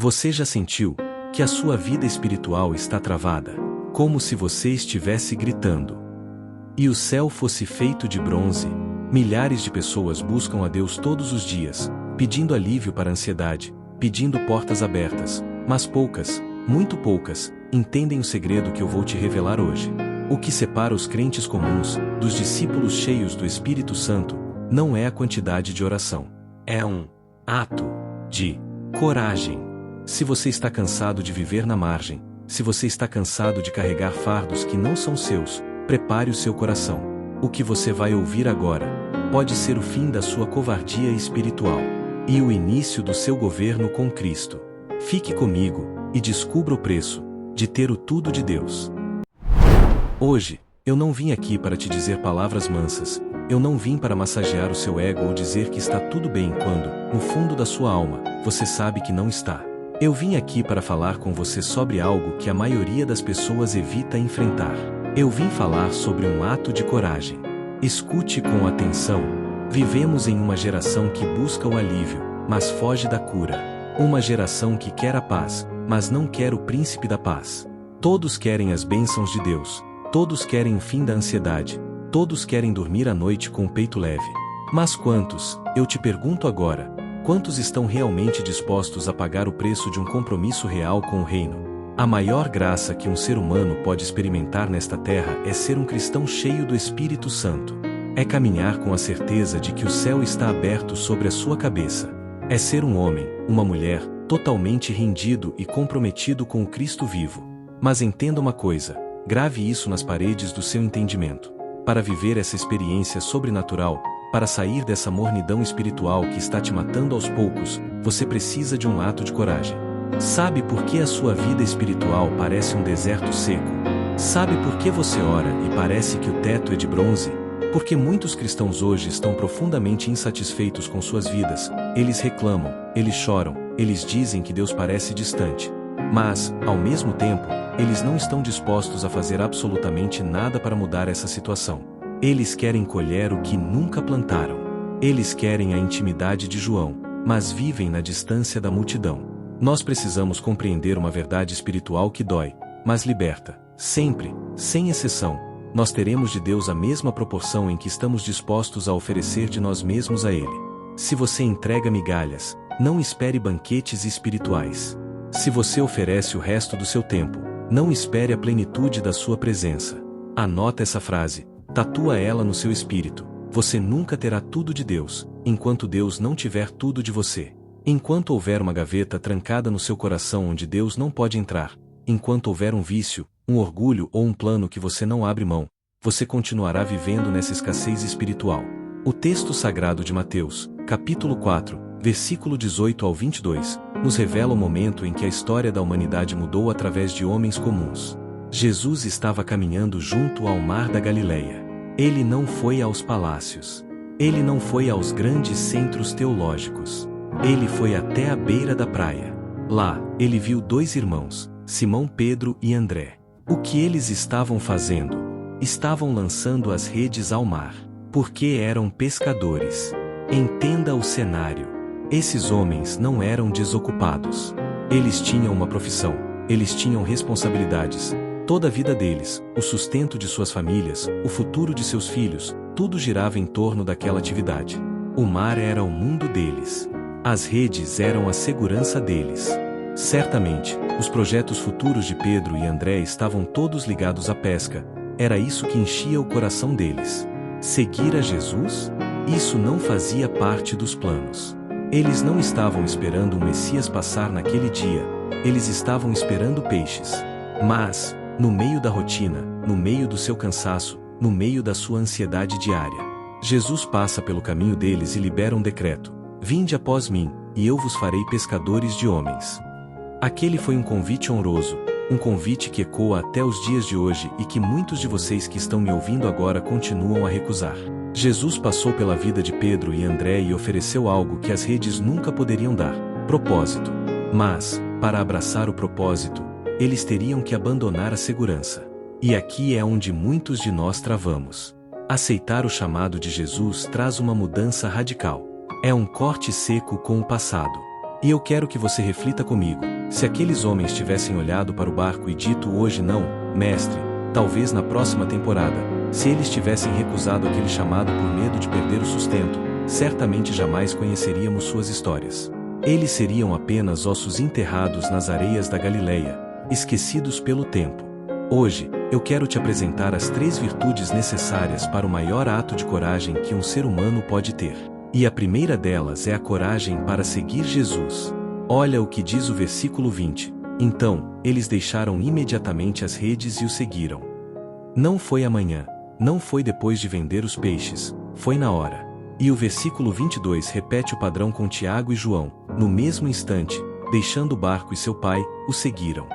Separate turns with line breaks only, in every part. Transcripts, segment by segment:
Você já sentiu que a sua vida espiritual está travada, como se você estivesse gritando e o céu fosse feito de bronze? Milhares de pessoas buscam a Deus todos os dias, pedindo alívio para a ansiedade, pedindo portas abertas, mas poucas, muito poucas, entendem o segredo que eu vou te revelar hoje. O que separa os crentes comuns dos discípulos cheios do Espírito Santo não é a quantidade de oração. É um ato de coragem. Se você está cansado de viver na margem, se você está cansado de carregar fardos que não são seus, prepare o seu coração. O que você vai ouvir agora pode ser o fim da sua covardia espiritual e o início do seu governo com Cristo. Fique comigo e descubra o preço de ter o tudo de Deus. Hoje, eu não vim aqui para te dizer palavras mansas, eu não vim para massagear o seu ego ou dizer que está tudo bem quando, no fundo da sua alma, você sabe que não está. Eu vim aqui para falar com você sobre algo que a maioria das pessoas evita enfrentar. Eu vim falar sobre um ato de coragem. Escute com atenção. Vivemos em uma geração que busca o alívio, mas foge da cura. Uma geração que quer a paz, mas não quer o príncipe da paz. Todos querem as bênçãos de Deus. Todos querem o fim da ansiedade. Todos querem dormir à noite com o peito leve. Mas quantos, eu te pergunto agora, quantos estão realmente dispostos a pagar o preço de um compromisso real com o reino? A maior graça que um ser humano pode experimentar nesta terra é ser um cristão cheio do Espírito Santo. É caminhar com a certeza de que o céu está aberto sobre a sua cabeça. É ser um homem, uma mulher, totalmente rendido e comprometido com o Cristo vivo. Mas entenda uma coisa, grave isso nas paredes do seu entendimento. Para viver essa experiência sobrenatural, para sair dessa mornidão espiritual que está te matando aos poucos, você precisa de um ato de coragem. Sabe por que a sua vida espiritual parece um deserto seco? Sabe por que você ora e parece que o teto é de bronze? Porque muitos cristãos hoje estão profundamente insatisfeitos com suas vidas. Eles reclamam, eles choram, eles dizem que Deus parece distante. Mas, ao mesmo tempo, eles não estão dispostos a fazer absolutamente nada para mudar essa situação. Eles querem colher o que nunca plantaram. Eles querem a intimidade de João, mas vivem na distância da multidão. Nós precisamos compreender uma verdade espiritual que dói, mas liberta. Sempre, sem exceção, nós teremos de Deus a mesma proporção em que estamos dispostos a oferecer de nós mesmos a Ele. Se você entrega migalhas, não espere banquetes espirituais. Se você oferece o resto do seu tempo, não espere a plenitude da sua presença. Anota essa frase, tatua ela no seu espírito. Você nunca terá tudo de Deus, enquanto Deus não tiver tudo de você. Enquanto houver uma gaveta trancada no seu coração onde Deus não pode entrar, enquanto houver um vício, um orgulho ou um plano que você não abre mão, você continuará vivendo nessa escassez espiritual. O texto sagrado de Mateus, capítulo 4, versículo 18 ao 22, nos revela o momento em que a história da humanidade mudou através de homens comuns. Jesus estava caminhando junto ao mar da Galileia. Ele não foi aos palácios. Ele não foi aos grandes centros teológicos. Ele foi até a beira da praia. Lá, ele viu dois irmãos, Simão Pedro e André. O que eles estavam fazendo? Estavam lançando as redes ao mar, porque eram pescadores. Entenda o cenário. Esses homens não eram desocupados. Eles tinham uma profissão, eles tinham responsabilidades. Toda a vida deles, o sustento de suas famílias, o futuro de seus filhos, tudo girava em torno daquela atividade. O mar era o mundo deles. As redes eram a segurança deles. Certamente, os projetos futuros de Pedro e André estavam todos ligados à pesca. Era isso que enchia o coração deles. Seguir a Jesus? Isso não fazia parte dos planos. Eles não estavam esperando o Messias passar naquele dia. Eles estavam esperando peixes. Mas, no meio da rotina, no meio do seu cansaço, no meio da sua ansiedade diária, Jesus passa pelo caminho deles e libera um decreto: vinde após mim, e eu vos farei pescadores de homens. Aquele foi um convite honroso, um convite que ecoa até os dias de hoje e que muitos de vocês que estão me ouvindo agora continuam a recusar. Jesus passou pela vida de Pedro e André e ofereceu algo que as redes nunca poderiam dar: propósito. Mas, para abraçar o propósito, eles teriam que abandonar a segurança. E aqui é onde muitos de nós travamos. Aceitar o chamado de Jesus traz uma mudança radical. É um corte seco com o passado. E eu quero que você reflita comigo. Se aqueles homens tivessem olhado para o barco e dito hoje não, mestre, talvez na próxima temporada, se eles tivessem recusado aquele chamado por medo de perder o sustento, certamente jamais conheceríamos suas histórias. Eles seriam apenas ossos enterrados nas areias da Galileia, esquecidos pelo tempo. Hoje, eu quero te apresentar as 3 virtudes necessárias para o maior ato de coragem que um ser humano pode ter. E a primeira delas é a coragem para seguir Jesus. Olha o que diz o versículo 20. Então, eles deixaram imediatamente as redes e o seguiram. Não foi amanhã, não foi depois de vender os peixes, foi na hora. E o versículo 22 repete o padrão com Tiago e João. No mesmo instante, deixando o barco e seu pai, o seguiram.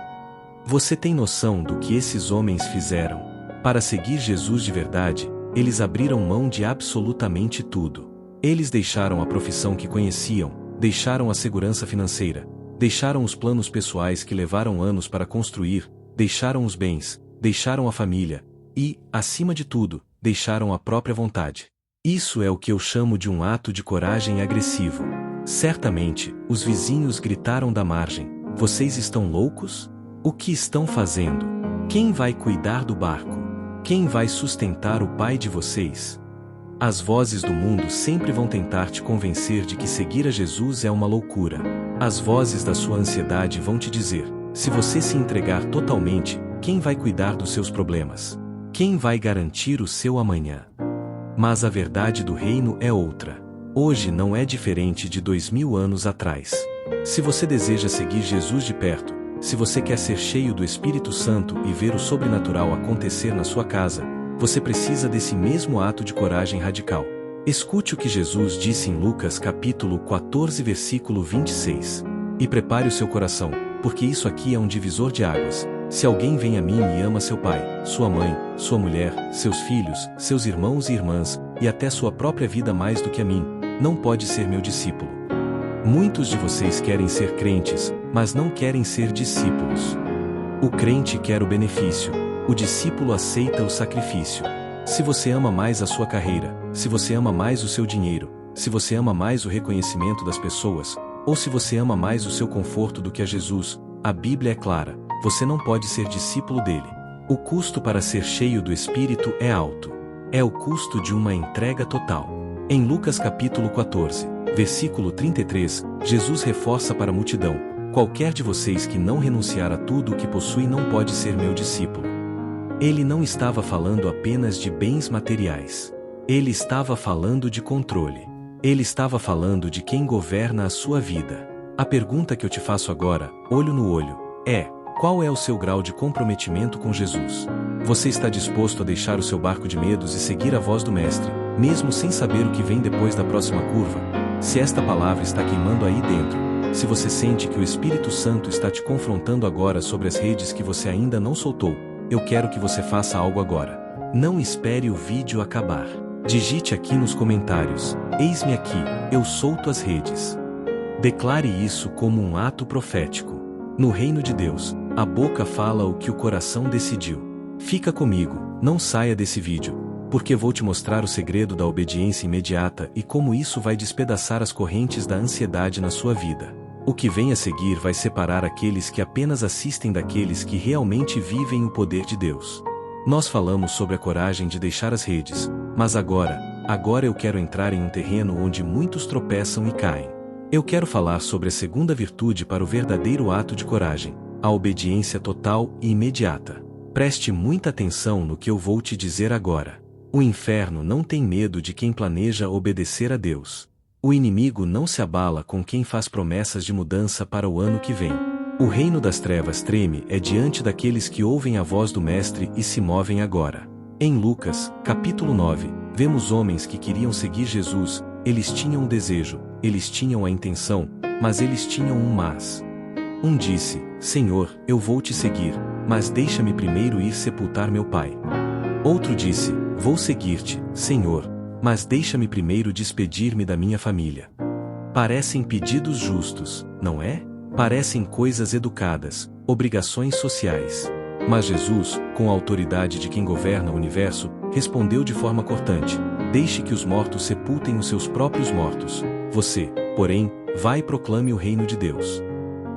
Você tem noção do que esses homens fizeram? Para seguir Jesus de verdade, eles abriram mão de absolutamente tudo. Eles deixaram a profissão que conheciam, deixaram a segurança financeira, deixaram os planos pessoais que levaram anos para construir, deixaram os bens, deixaram a família e, acima de tudo, deixaram a própria vontade. Isso é o que eu chamo de um ato de coragem agressivo. Certamente, os vizinhos gritaram da margem: vocês estão loucos? O que estão fazendo? Quem vai cuidar do barco? Quem vai sustentar o pai de vocês? As vozes do mundo sempre vão tentar te convencer de que seguir a Jesus é uma loucura. As vozes da sua ansiedade vão te dizer: se você se entregar totalmente, quem vai cuidar dos seus problemas? Quem vai garantir o seu amanhã? Mas a verdade do reino é outra. Hoje não é diferente de 2000 anos atrás. Se você deseja seguir Jesus de perto, se você quer ser cheio do Espírito Santo e ver o sobrenatural acontecer na sua casa, você precisa desse mesmo ato de coragem radical. Escute o que Jesus disse em Lucas capítulo 14 versículo 26. E prepare o seu coração, porque isso aqui é um divisor de águas. Se alguém vem a mim e ama seu pai, sua mãe, sua mulher, seus filhos, seus irmãos e irmãs, e até sua própria vida mais do que a mim, não pode ser meu discípulo. Muitos de vocês querem ser crentes, mas não querem ser discípulos. O crente quer o benefício, o discípulo aceita o sacrifício. Se você ama mais a sua carreira, se você ama mais o seu dinheiro, se você ama mais o reconhecimento das pessoas, ou se você ama mais o seu conforto do que a Jesus, a Bíblia é clara: você não pode ser discípulo dele. O custo para ser cheio do Espírito é alto. É o custo de uma entrega total. Em Lucas capítulo 14, versículo 33, Jesus reforça para a multidão: qualquer de vocês que não renunciar a tudo o que possui não pode ser meu discípulo. Ele não estava falando apenas de bens materiais. Ele estava falando de controle. Ele estava falando de quem governa a sua vida. A pergunta que eu te faço agora, olho no olho, é: qual é o seu grau de comprometimento com Jesus? Você está disposto a deixar o seu barco de medos e seguir a voz do Mestre, mesmo sem saber o que vem depois da próxima curva? Se esta palavra está queimando aí dentro, se você sente que o Espírito Santo está te confrontando agora sobre as redes que você ainda não soltou, eu quero que você faça algo agora. Não espere o vídeo acabar. Digite aqui nos comentários: eis-me aqui, eu solto as redes. Declare isso como um ato profético. No reino de Deus, a boca fala o que o coração decidiu. Fica comigo, não saia desse vídeo, porque vou te mostrar o segredo da obediência imediata e como isso vai despedaçar as correntes da ansiedade na sua vida. O que vem a seguir vai separar aqueles que apenas assistem daqueles que realmente vivem o poder de Deus. Nós falamos sobre a coragem de deixar as redes, mas agora eu quero entrar em um terreno onde muitos tropeçam e caem. Eu quero falar sobre a segunda virtude para o verdadeiro ato de coragem: a obediência total e imediata. Preste muita atenção no que eu vou te dizer agora. O inferno não tem medo de quem planeja obedecer a Deus. O inimigo não se abala com quem faz promessas de mudança para o ano que vem. O reino das trevas treme diante daqueles que ouvem a voz do Mestre e se movem agora. Em Lucas, capítulo 9, vemos homens que queriam seguir Jesus. Eles tinham um desejo, eles tinham a intenção, mas eles tinham um mas. Um disse: Senhor, eu vou te seguir, mas deixa-me primeiro ir sepultar meu pai. Outro disse: Vou seguir-te, Senhor, mas deixa-me primeiro despedir-me da minha família. Parecem pedidos justos, não é? Parecem coisas educadas, obrigações sociais. Mas Jesus, com a autoridade de quem governa o universo, respondeu de forma cortante: Deixe que os mortos sepultem os seus próprios mortos. Você, porém, vai e proclame o reino de Deus.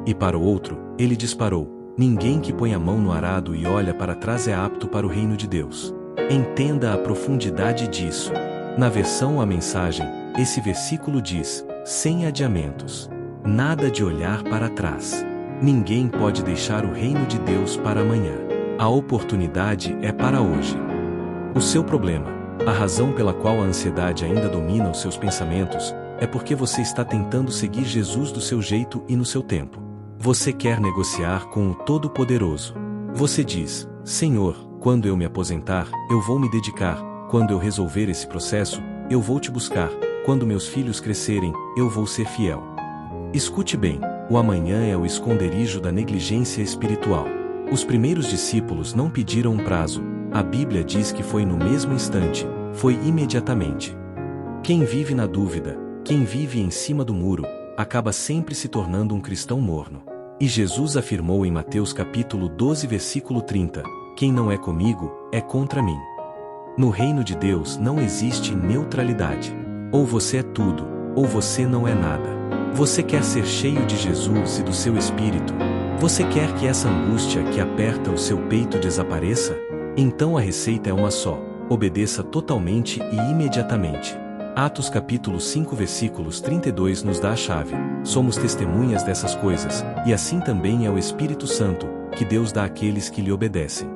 E para o outro, ele disparou: ninguém que põe a mão no arado e olha para trás é apto para o reino de Deus. Entenda a profundidade disso. Na versão A Mensagem, esse versículo diz, sem adiamentos: nada de olhar para trás. Ninguém pode deixar o reino de Deus para amanhã. A oportunidade é para hoje. O seu problema, a razão pela qual a ansiedade ainda domina os seus pensamentos, é porque você está tentando seguir Jesus do seu jeito e no seu tempo. Você quer negociar com o Todo-Poderoso. Você diz: Senhor, quando eu me aposentar, eu vou me dedicar. Quando eu resolver esse processo, eu vou te buscar. Quando meus filhos crescerem, eu vou ser fiel. Escute bem, o amanhã é o esconderijo da negligência espiritual. Os primeiros discípulos não pediram um prazo. A Bíblia diz que foi no mesmo instante, foi imediatamente. Quem vive na dúvida, quem vive em cima do muro, acaba sempre se tornando um cristão morno. E Jesus afirmou em Mateus capítulo 12 versículo 30, quem não é comigo, é contra mim. No reino de Deus não existe neutralidade. Ou você é tudo, ou você não é nada. Você quer ser cheio de Jesus e do seu Espírito? Você quer que essa angústia que aperta o seu peito desapareça? Então a receita é uma só: obedeça totalmente e imediatamente. Atos capítulo 5 versículos 32 nos dá a chave. Somos testemunhas dessas coisas, e assim também é o Espírito Santo, que Deus dá àqueles que lhe obedecem.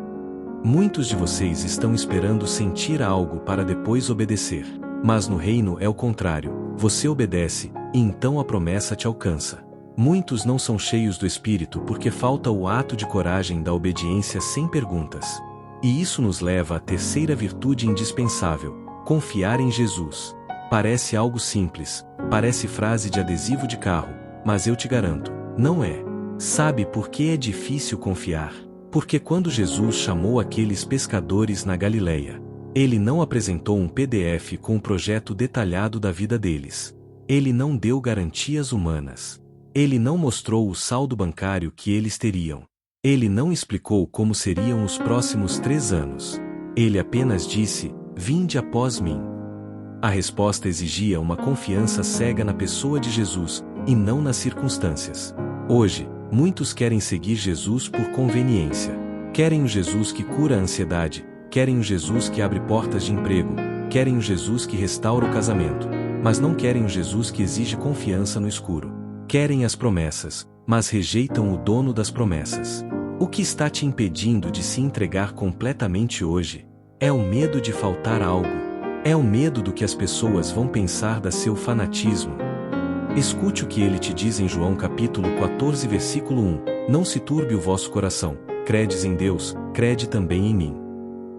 Muitos de vocês estão esperando sentir algo para depois obedecer. Mas no reino é o contrário: você obedece, e então a promessa te alcança. Muitos não são cheios do Espírito porque falta o ato de coragem da obediência sem perguntas. E isso nos leva à terceira virtude indispensável: confiar em Jesus. Parece algo simples, parece frase de adesivo de carro, mas eu te garanto, não é. Sabe por que é difícil confiar? Porque quando Jesus chamou aqueles pescadores na Galileia, ele não apresentou um PDF com um projeto detalhado da vida deles. Ele não deu garantias humanas. Ele não mostrou o saldo bancário que eles teriam. Ele não explicou como seriam os próximos 3 anos. Ele apenas disse: vinde após mim. A resposta exigia uma confiança cega na pessoa de Jesus, e não nas circunstâncias. Hoje, muitos querem seguir Jesus por conveniência. Querem o Jesus que cura a ansiedade, querem o Jesus que abre portas de emprego, querem o Jesus que restaura o casamento, mas não querem o Jesus que exige confiança no escuro. Querem as promessas, mas rejeitam o dono das promessas. O que está te impedindo de se entregar completamente hoje? É o medo de faltar algo. É o medo do que as pessoas vão pensar da seu fanatismo. Escute o que ele te diz em João capítulo 14 versículo 1. Não se turbe o vosso coração. Credes em Deus, crede também em mim.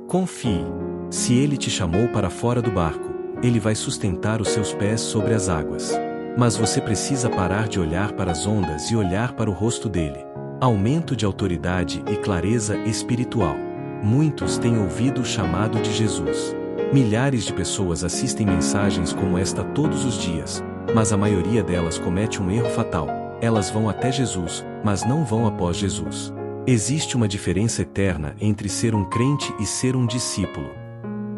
Confie. Se ele te chamou para fora do barco, ele vai sustentar os seus pés sobre as águas. Mas você precisa parar de olhar para as ondas e olhar para o rosto dele. Aumento de autoridade e clareza espiritual. Muitos têm ouvido o chamado de Jesus. Milhares de pessoas assistem mensagens como esta todos os dias, mas a maioria delas comete um erro fatal. Elas vão até Jesus, mas não vão após Jesus. Existe uma diferença eterna entre ser um crente e ser um discípulo.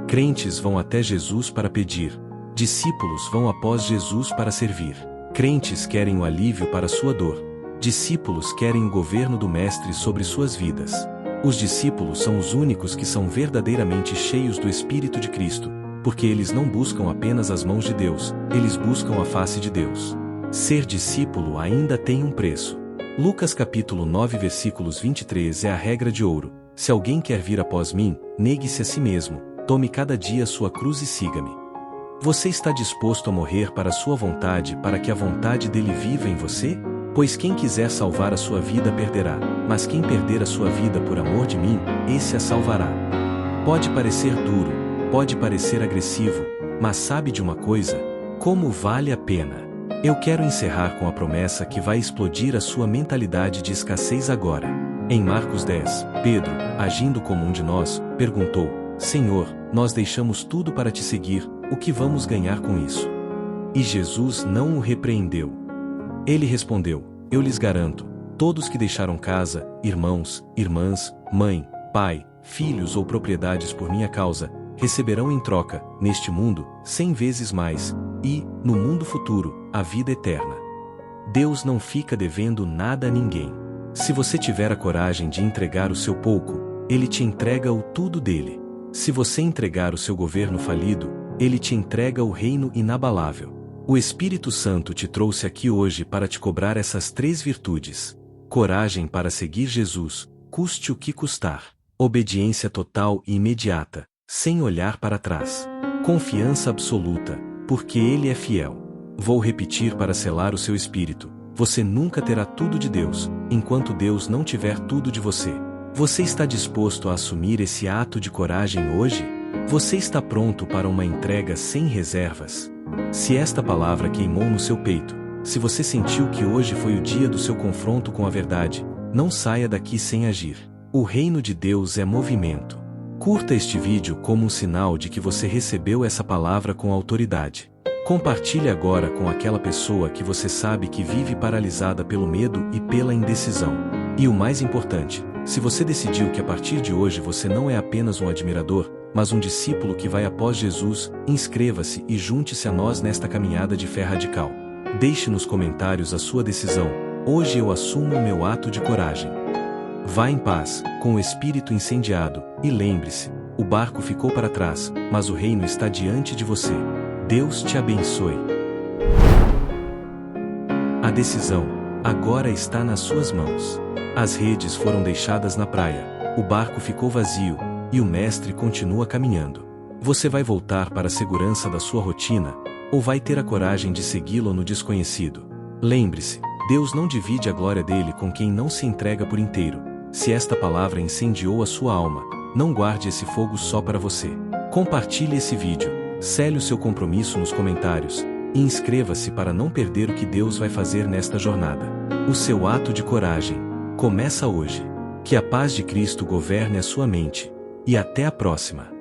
Crentes vão até Jesus para pedir. Discípulos vão após Jesus para servir. Crentes querem o alívio para sua dor. Discípulos querem o governo do Mestre sobre suas vidas. Os discípulos são os únicos que são verdadeiramente cheios do Espírito de Cristo, porque eles não buscam apenas as mãos de Deus, eles buscam a face de Deus. Ser discípulo ainda tem um preço. Lucas capítulo 9 versículos 23 é a regra de ouro. Se alguém quer vir após mim, negue-se a si mesmo, tome cada dia sua cruz e siga-me. Você está disposto a morrer para a sua vontade para que a vontade dele viva em você? Pois quem quiser salvar a sua vida perderá, mas quem perder a sua vida por amor de mim, esse a salvará. Pode parecer duro, pode parecer agressivo, mas sabe de uma coisa? Como vale a pena? Eu quero encerrar com a promessa que vai explodir a sua mentalidade de escassez agora. Em Marcos 10, Pedro, agindo como um de nós, perguntou: Senhor, nós deixamos tudo para te seguir, o que vamos ganhar com isso? E Jesus não o repreendeu. Ele respondeu: eu lhes garanto, todos que deixaram casa, irmãos, irmãs, mãe, pai, filhos ou propriedades por minha causa, receberão em troca, neste mundo, 100 vezes mais, e, no mundo futuro, a vida eterna. Deus não fica devendo nada a ninguém. Se você tiver a coragem de entregar o seu pouco, Ele te entrega o tudo dele. Se você entregar o seu governo falido, Ele te entrega o reino inabalável. O Espírito Santo te trouxe aqui hoje para te cobrar essas 3 virtudes: coragem para seguir Jesus, custe o que custar; obediência total e imediata, sem olhar para trás; confiança absoluta, porque Ele é fiel. Vou repetir para selar o seu espírito: você nunca terá tudo de Deus, enquanto Deus não tiver tudo de você. Você está disposto a assumir esse ato de coragem hoje? Você está pronto para uma entrega sem reservas? Se esta palavra queimou no seu peito, se você sentiu que hoje foi o dia do seu confronto com a verdade, não saia daqui sem agir. O reino de Deus é movimento. Curta este vídeo como um sinal de que você recebeu essa palavra com autoridade. Compartilhe agora com aquela pessoa que você sabe que vive paralisada pelo medo e pela indecisão. E o mais importante, se você decidiu que a partir de hoje você não é apenas um admirador, mas um discípulo que vai após Jesus, inscreva-se e junte-se a nós nesta caminhada de fé radical. Deixe nos comentários a sua decisão: hoje eu assumo o meu ato de coragem. Vá em paz, com o espírito incendiado, e lembre-se, o barco ficou para trás, mas o reino está diante de você. Deus te abençoe. A decisão agora está nas suas mãos. As redes foram deixadas na praia, o barco ficou vazio, e o Mestre continua caminhando. Você vai voltar para a segurança da sua rotina, ou vai ter a coragem de segui-lo no desconhecido? Lembre-se, Deus não divide a glória dele com quem não se entrega por inteiro. Se esta palavra incendiou a sua alma, não guarde esse fogo só para você. Compartilhe esse vídeo, sele o seu compromisso nos comentários, e inscreva-se para não perder o que Deus vai fazer nesta jornada. O seu ato de coragem começa hoje. Que a paz de Cristo governe a sua mente. E até a próxima.